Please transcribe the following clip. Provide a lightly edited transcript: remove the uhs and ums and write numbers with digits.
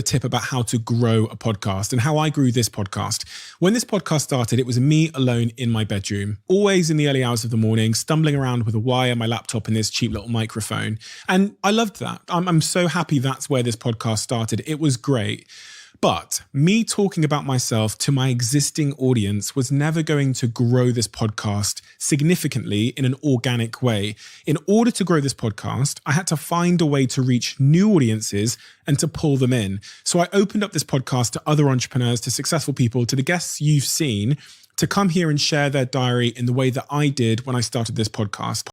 a tip about how to grow a podcast and how I grew this podcast. When this podcast started, it was me alone in my bedroom, always in the early hours of the morning, stumbling around with a wire, my laptop, and this cheap little microphone. And I loved that. I'm so happy that's where this podcast started. It was great. But me talking about myself to my existing audience was never going to grow this podcast significantly in an organic way. In order to grow this podcast, I had to find a way to reach new audiences and to pull them in. So I opened up this podcast to other entrepreneurs, to successful people, to the guests you've seen, to come here and share their diary in the way that I did when I started this podcast.